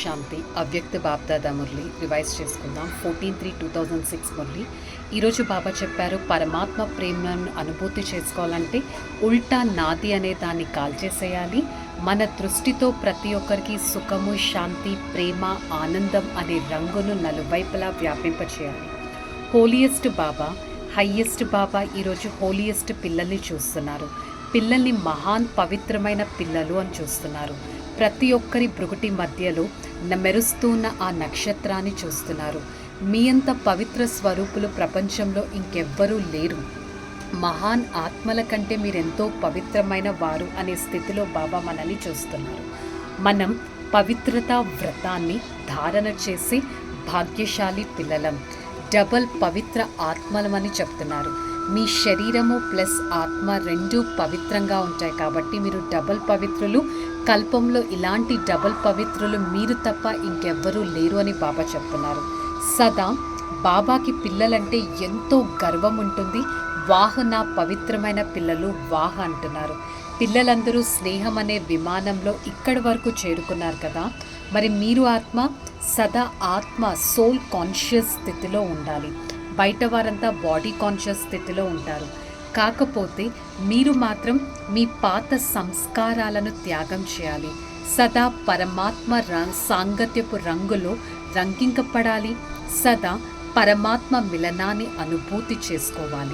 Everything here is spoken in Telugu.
శాంతి అవ్యక్త బాప్దాదా మురళి రివైజ్ చేసుకుందాం. 14/3/2006 మురళి. ఈరోజు బాబా చెప్పారు, పరమాత్మ ప్రేమను అనుభూతి చేసుకోవాలంటే ఉల్టా నాది అనే దాన్ని కాల్చేసేయాలి. మన దృష్టితో ప్రతి ఒక్కరికి సుఖము, శాంతి, ప్రేమ, ఆనందం అనే రంగును నలువైపులా వ్యాపింపచేయాలి. హోలియెస్ట్ బాబా, హయ్యెస్ట్ బాబా ఈరోజు హోలియెస్ట్ పిల్లల్ని చూస్తున్నారు. పిల్లల్ని మహాన్ పవిత్రమైన పిల్లలు అని చూస్తున్నారు. ప్రతి ఒక్కరి భృగుటి మధ్యలో మెరుస్తున్న ఆ నక్షత్రాన్ని చూస్తున్నారు. మీ అంత పవిత్ర స్వరూపులు ప్రపంచంలో ఇంకెవ్వరూ లేరు. మహాన్ ఆత్మల కంటే మీరెంతో పవిత్రమైన వారు అనే స్థితిలో బాబా మనల్ని చూస్తున్నారు. మనం పవిత్రతా వ్రతాన్ని ధారణ చేసి భాగ్యశాలి పిల్లలం, డబల్ పవిత్ర ఆత్మలమని చెప్తున్నారు. మీ శరీరము ప్లస్ ఆత్మ రెండూ పవిత్రంగా ఉంటాయి కాబట్టి మీరు డబల్ పవిత్రులు. కల్పంలో ఇలాంటి డబల్ పవిత్రులు మీరు తప్ప ఇంకెవ్వరూ లేరు అని బాబా చెప్తున్నారు. సదా బాబాకి పిల్లలంటే ఎంతో గర్వం ఉంటుంది. వాహ్, నా పవిత్రమైన పిల్లలు వాహ్ అంటున్నారు. పిల్లలందరూ స్నేహం అనే విమానంలో ఇక్కడి వరకు చేరుకున్నారు కదా. మరి మీరు ఆత్మ సదా ఆత్మ సోల్ కాన్షియస్ స్థితిలో ఉండాలి. బయట వారంతా బాడీ కాన్షియస్ స్థితిలో ఉంటారు. కాకపోతే మీరు మాత్రం మీ పాత సంస్కారాలను త్యాగం చేయాలి. సదా పరమాత్మ సాంగత్యపు రంగులో రంగింపబడాలి. సదా పరమాత్మ మిలనాన్ని అనుభూతి చేసుకోవాలి.